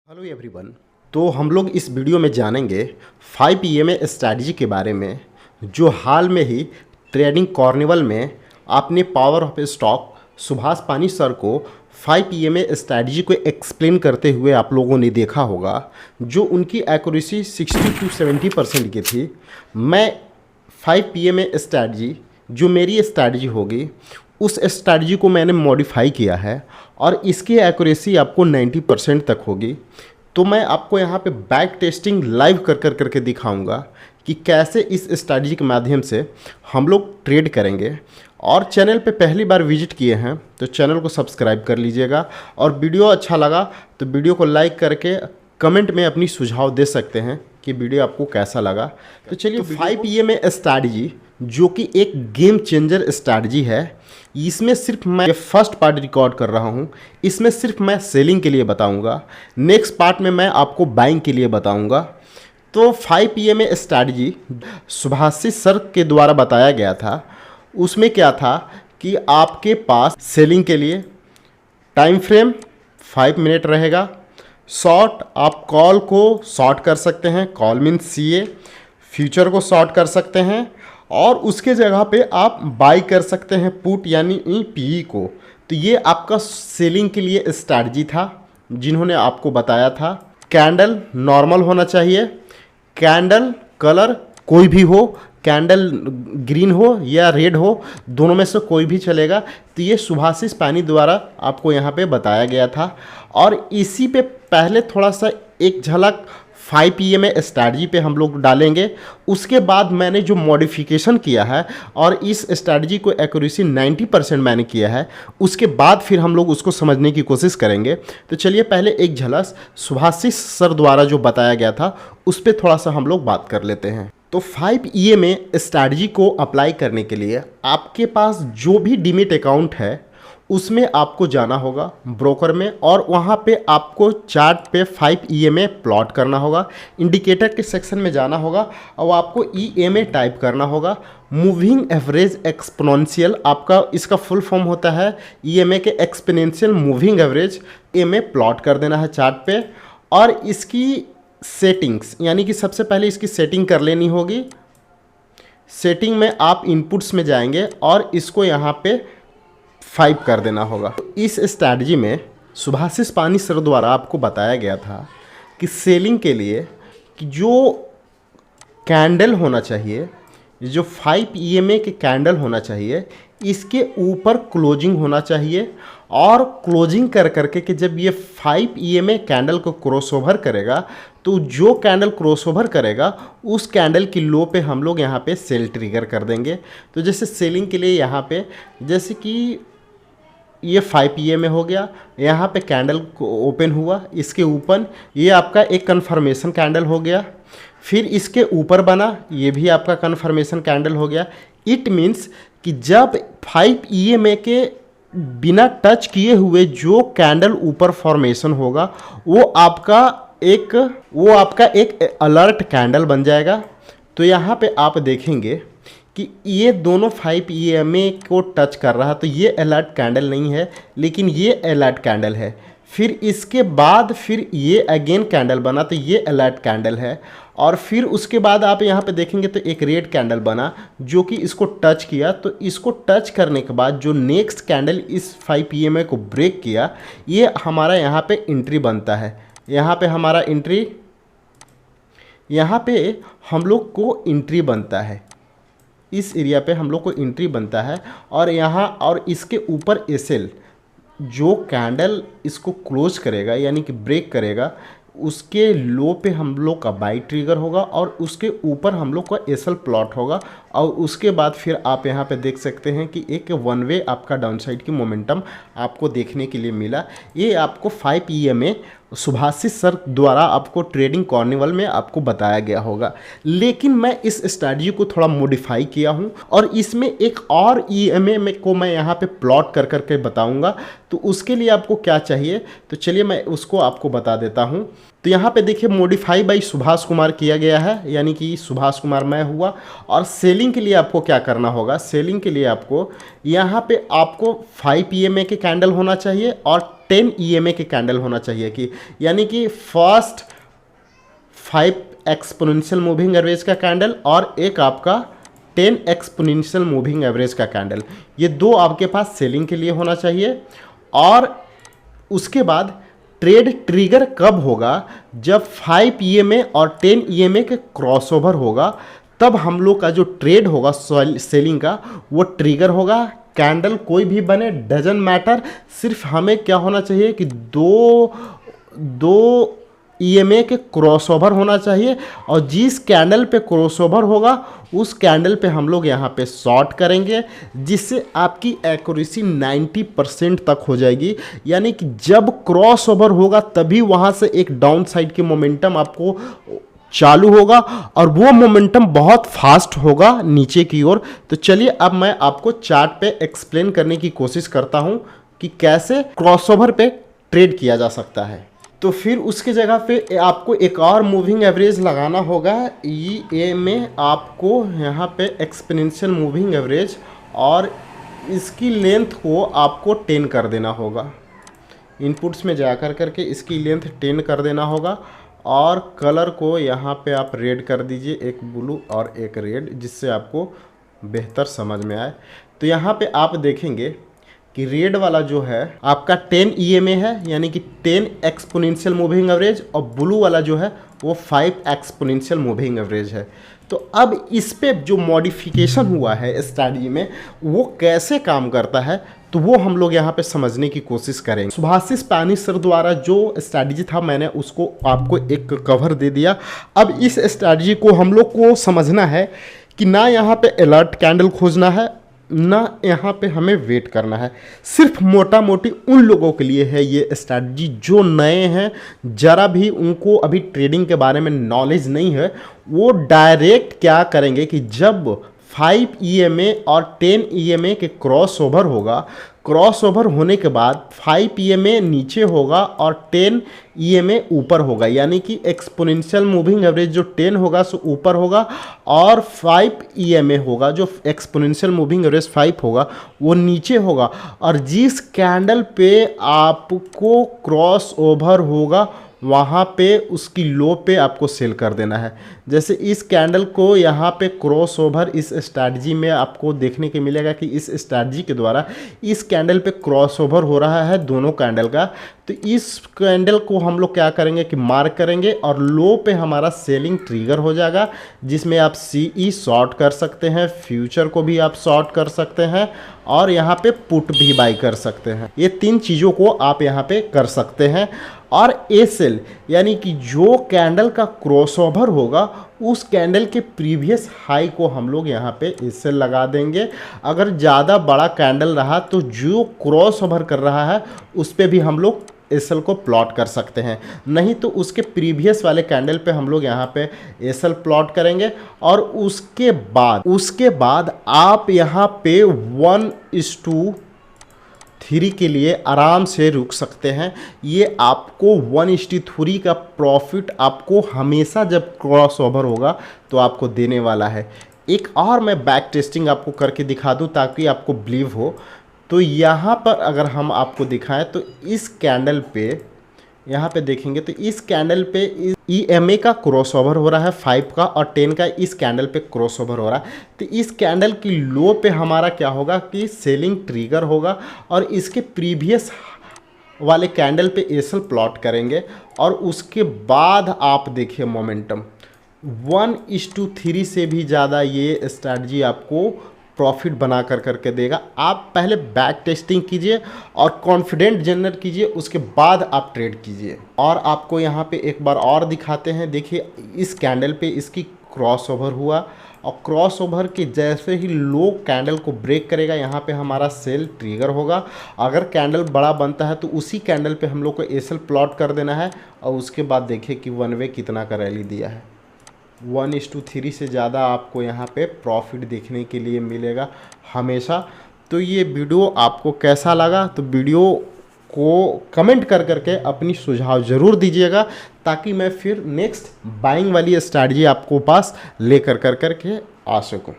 Hello everyone. तो हम लोग इस वीडियो में जानेंगे 5 EMA स्ट्रैटेजी के बारे में, जो हाल में ही ट्रेडिंग कॉर्निवल में आपने पावर ऑफ स्टॉक सुभाष पानी सर को 5 EMA स्ट्रैटेजी को एक्सप्लेन करते हुए आप लोगों ने देखा होगा, जो उनकी एक्यूरेसी 60 to 70% की थी। मैं 5 EMA स्ट्रैटेजी जो मेरी स्ट्रैटेजी होगी उस स्ट्रैटेजी को मैंने मॉडिफाई किया है और इसकी एक्यूरेसी आपको 90% तक होगी। तो मैं आपको यहाँ पे बैक टेस्टिंग लाइव करके दिखाऊंगा कि कैसे इस स्ट्रैटेजी के माध्यम से हम लोग ट्रेड करेंगे। और चैनल पे पहली बार विजिट किए हैं तो चैनल को सब्सक्राइब कर लीजिएगा, और वीडियो अच्छा लगा तो वीडियो को लाइक करके कमेंट में अपनी सुझाव दे सकते हैं कि वीडियो आपको कैसा लगा। तो चलिए 5 EMA स्ट्रैटेजी जो कि एक गेम चेंजर स्ट्रैटेजी है, इसमें सिर्फ मैं फर्स्ट पार्ट रिकॉर्ड कर रहा हूँ। इसमें सिर्फ मैं सेलिंग के लिए बताऊँगा, नेक्स्ट पार्ट में मैं आपको बाइंग के लिए बताऊँगा। तो 5 EMA स्ट्रैटेजी सुभाषिस सर के द्वारा बताया गया था। उसमें क्या था कि आपके पास सेलिंग के लिए टाइम फ्रेम 5 मिनट रहेगा। शॉर्ट, आप कॉल को शॉर्ट कर सकते हैं, कॉल मीन्स CA। फ्यूचर को शॉर्ट कर सकते हैं और उसके जगह पे आप बाई कर सकते हैं पुट यानी PE को। तो ये आपका सेलिंग के लिए स्ट्रैटेजी था जिन्होंने आपको बताया था। कैंडल नॉर्मल होना चाहिए, कैंडल कलर कोई भी हो, कैंडल ग्रीन हो या रेड हो, दोनों में से कोई भी चलेगा। तो ये सुभाषिस पानी द्वारा आपको यहाँ पे बताया गया था। और इसी पे पहले थोड़ा सा एक झलक 5 EMA स्ट्रैटेजी पे हम लोग डालेंगे। उसके बाद मैंने जो मॉडिफिकेशन किया है और इस स्ट्रैटेजी को एक्यूरेसी 90% मैंने किया है, उसके बाद फिर हम लोग उसको समझने की कोशिश करेंगे। तो चलिए पहले एक झलक सुभाषिस सर द्वारा जो बताया गया था उस पर थोड़ा सा हम लोग बात कर लेते हैं। तो 5 EMA स्ट्रैटेजी को अप्लाई करने के लिए आपके पास जो भी डीमेट अकाउंट है उसमें आपको जाना होगा ब्रोकर में, और वहाँ पे आपको चार्ट पे 5 EMA प्लॉट करना होगा। इंडिकेटर के सेक्शन में जाना होगा और आपको EMA टाइप करना होगा। मूविंग एवरेज एक्सपोनेंशियल, आपका इसका फुल फॉर्म होता है EMA के exponential moving average EMA plot कर देना है चार्ट पे। और इसकी सेटिंग्स यानी कि सबसे पहले इसकी सेटिंग कर लेनी होगी। सेटिंग में आप इनपुट्स में जाएंगे और इसको यहाँ पे 5 कर देना होगा। तो इस स्ट्रैटेजी में सुभाषिस पानी सर द्वारा आपको बताया गया था कि सेलिंग के लिए कि जो कैंडल होना चाहिए, जो 5 EMA के कैंडल होना चाहिए, इसके ऊपर क्लोजिंग होना चाहिए। और क्लोजिंग कर करके कि जब ये 5 EMA कैंडल को क्रॉसओवर करेगा तो जो कैंडल क्रॉसओवर करेगा उस कैंडल की लो पे हम लोग यहाँ पे सेल ट्रिगर कर देंगे। तो जैसे सेलिंग के लिए यहाँ पे जैसे कि ये 5 EMA हो गया, यहाँ पे कैंडल को ओपन हुआ, इसके ऊपर ये आपका एक कन्फर्मेशन कैंडल हो गया। फिर इसके ऊपर बना, ये भी आपका कन्फर्मेशन कैंडल हो गया। इट मीन्स कि जब 5 EMA के बिना टच किए हुए जो कैंडल ऊपर फॉर्मेशन होगा वो आपका एक अलर्ट कैंडल बन जाएगा। तो यहाँ पे आप देखेंगे कि ये दोनों 5 EMA को टच कर रहा है, तो ये अलर्ट कैंडल नहीं है लेकिन ये अलर्ट कैंडल है। फिर इसके बाद फिर ये अगेन कैंडल बना तो ये अलर्ट कैंडल है। और फिर उसके बाद आप यहाँ पे देखेंगे तो एक रेड कैंडल बना जो कि इसको टच किया। तो इसको टच करने के बाद जो नेक्स्ट कैंडल इस 5 EMA को ब्रेक किया, ये हमारा यहाँ पे एंट्री बनता है। यहाँ पे हमारा एंट्री, यहाँ पे हम लोग को एंट्री बनता है, इस एरिया पे हम लोग को एंट्री बनता है। और यहाँ और इसके ऊपर SL जो कैंडल इसको क्लोज करेगा यानी कि ब्रेक करेगा, उसके लो पे हम लोग का बाई ट्रिगर होगा और उसके ऊपर हम लोग का SL प्लॉट होगा। और उसके बाद फिर आप यहाँ पे देख सकते हैं कि एक वन वे आपका डाउनसाइड की मोमेंटम आपको देखने के लिए मिला। ये आपको 5 EMA सुभाषिस सर द्वारा आपको ट्रेडिंग कॉर्निवल में आपको बताया गया होगा। लेकिन मैं इस स्ट्रैटेजी को थोड़ा मॉडिफाई किया हूँ और इसमें एक और EMA में को मैं यहाँ पे प्लॉट करके बताऊँगा। तो उसके लिए आपको क्या चाहिए, तो चलिए मैं उसको आपको बता देता हूँ। तो यहाँ पे देखिए मॉडिफाई बाई सुभाष कुमार किया गया है, यानी कि सुभाष कुमार मैं हुआ। और सेलिंग के लिए आपको क्या करना होगा, सेलिंग के लिए आपको यहाँ पे आपको 5 EMA के कैंडल होना चाहिए और 10 EMA के कैंडल होना चाहिए, कि यानी कि फर्स्ट 5 एक्सपोनेंशियल मूविंग एवरेज का कैंडल और एक आपका 10 एक्सपोनेंशियल मूविंग एवरेज का कैंडल, ये दो आपके पास सेलिंग के लिए होना चाहिए। और उसके बाद ट्रेड ट्रिगर कब होगा, जब 5 EMA और 10 EMA के क्रॉसओवर होगा, तब हम लोग का जो ट्रेड होगा सेलिंग का वो ट्रिगर होगा। कैंडल कोई भी बने डजन मैटर, सिर्फ हमें क्या होना चाहिए कि दो EMA के क्रॉसओवर होना चाहिए, और जिस कैंडल पे क्रॉसओवर होगा उस कैंडल पे हम लोग यहाँ पे शॉर्ट करेंगे, जिससे आपकी एक्यूरेसी 90% तक हो जाएगी। यानी कि जब क्रॉसओवर होगा तभी वहाँ से एक डाउन साइड की मोमेंटम आपको चालू होगा, और वो मोमेंटम बहुत फास्ट होगा नीचे की ओर। तो चलिए अब मैं आपको चार्ट पे एक्सप्लेन करने की कोशिश करता हूँ कि कैसे क्रॉसओवर पे ट्रेड किया जा सकता है। तो फिर उसके जगह पे आपको एक और मूविंग एवरेज लगाना होगा। ये में आपको यहाँ पे एक्सपोनेंशियल मूविंग एवरेज, और इसकी लेंथ को आपको 10 कर देना होगा। इनपुट्स में जा करके इसकी लेंथ 10 कर देना होगा, और कलर को यहाँ पे आप रेड कर दीजिए, एक ब्लू और एक रेड, जिससे आपको बेहतर समझ में आए। तो यहाँ पे आप देखेंगे कि रेड वाला जो है आपका 10 EMA है, यानी कि 10 एक्सपोनेंशियल मूविंग एवरेज, और ब्लू वाला जो है वो 5 एक्सपोनेंशियल मूविंग एवरेज है। तो अब इस पे जो मॉडिफिकेशन हुआ है स्ट्रैटेजी में वो कैसे काम करता है, तो वो हम लोग यहाँ पे समझने की कोशिश करेंगे। सुभाषिस पानी सर द्वारा जो स्ट्रैटेजी था मैंने उसको आपको एक कवर दे दिया। अब इस स्ट्रैटेजी को हम लोग को समझना है कि ना यहाँ पे अलर्ट कैंडल खोजना है, ना यहाँ पे हमें वेट करना है। सिर्फ मोटा मोटी उन लोगों के लिए है ये स्ट्रैटेजी जो नए हैं, ज़रा भी उनको अभी ट्रेडिंग के बारे में नॉलेज नहीं है। वो डायरेक्ट क्या करेंगे कि जब 5 EMA और 10 EMA के क्रॉसओवर होगा, क्रॉसओवर होने के बाद 5 EMA नीचे होगा और 10 EMA ऊपर होगा, यानी कि एक्सपोनेंशियल मूविंग एवरेज जो 10 होगा सो ऊपर होगा, और 5 EMA होगा जो एक्सपोनेंशियल मूविंग एवरेज 5 होगा वो नीचे होगा। और जिस कैंडल पे आपको क्रॉस ओवर होगा वहाँ पे उसकी लो पे आपको सेल कर देना है। जैसे इस कैंडल को यहाँ पे क्रॉस ओवर इस स्ट्रैटेजी में आपको देखने को मिलेगा कि इस स्ट्रैटेजी के द्वारा इस कैंडल पे क्रॉस ओवर हो रहा है दोनों कैंडल का। तो इस कैंडल को हम लोग क्या करेंगे कि मार्क करेंगे, और लो पे हमारा सेलिंग ट्रिगर हो जाएगा, जिसमें आप CE शॉर्ट कर सकते हैं, फ्यूचर को भी आप शॉर्ट कर सकते हैं, और यहाँ पे पुट भी बाई कर सकते हैं। ये 3 चीज़ों को आप यहाँ पे कर सकते हैं। और एसेल यानी कि जो कैंडल का क्रॉसओवर होगा उस कैंडल के प्रीवियस हाई को हम लोग यहाँ पे एसेल लगा देंगे। अगर ज़्यादा बड़ा कैंडल रहा तो जो क्रॉसओवर कर रहा है उस पर भी हम लोग एसेल को प्लॉट कर सकते हैं, नहीं तो उसके प्रीवियस वाले कैंडल पे हम लोग यहाँ पे एसेल प्लॉट करेंगे। और उसके बाद आप यहाँ पे 1:3 के लिए आराम से रुक सकते हैं। ये आपको 1:3 का प्रॉफिट आपको हमेशा जब क्रॉस ओवर होगा तो आपको देने वाला है। एक और मैं बैक टेस्टिंग आपको करके दिखा दूं ताकि आपको बिलीव हो। तो यहाँ पर अगर हम आपको दिखाएं तो इस कैंडल पे यहाँ पे देखेंगे तो इस कैंडल पे EMA का क्रॉसओवर हो रहा है 5 का, और 10 का इस कैंडल पे क्रॉसओवर हो रहा है। तो इस कैंडल की लो पे हमारा क्या होगा कि सेलिंग ट्रिगर होगा, और इसके प्रीवियस वाले कैंडल पे एसेल प्लॉट करेंगे। और उसके बाद आप देखिए मोमेंटम 1:3 से भी ज़्यादा ये स्ट्रैटेजी आपको प्रॉफिट बना करके देगा। आप पहले बैक टेस्टिंग कीजिए और कॉन्फिडेंट जनरेट कीजिए, उसके बाद आप ट्रेड कीजिए। और आपको यहाँ पे एक बार और दिखाते हैं। देखिए इस कैंडल पे इसकी क्रॉसओवर हुआ, और क्रॉसओवर के जैसे ही लो कैंडल को ब्रेक करेगा यहाँ पे हमारा सेल ट्रिगर होगा। अगर कैंडल बड़ा बनता है तो उसी कैंडल पे हम लोग को एसेल प्लॉट कर देना है। और उसके बाद देखिए कि वन वे कितना का रैली दिया है। 1:3 से ज़्यादा आपको यहाँ पे प्रॉफिट देखने के लिए मिलेगा हमेशा। तो ये वीडियो आपको कैसा लगा, तो वीडियो को कमेंट करके अपनी सुझाव ज़रूर दीजिएगा, ताकि मैं फिर नेक्स्ट बाइंग वाली स्ट्रैटेजी आपको पास लेकर कर के आ सकूं।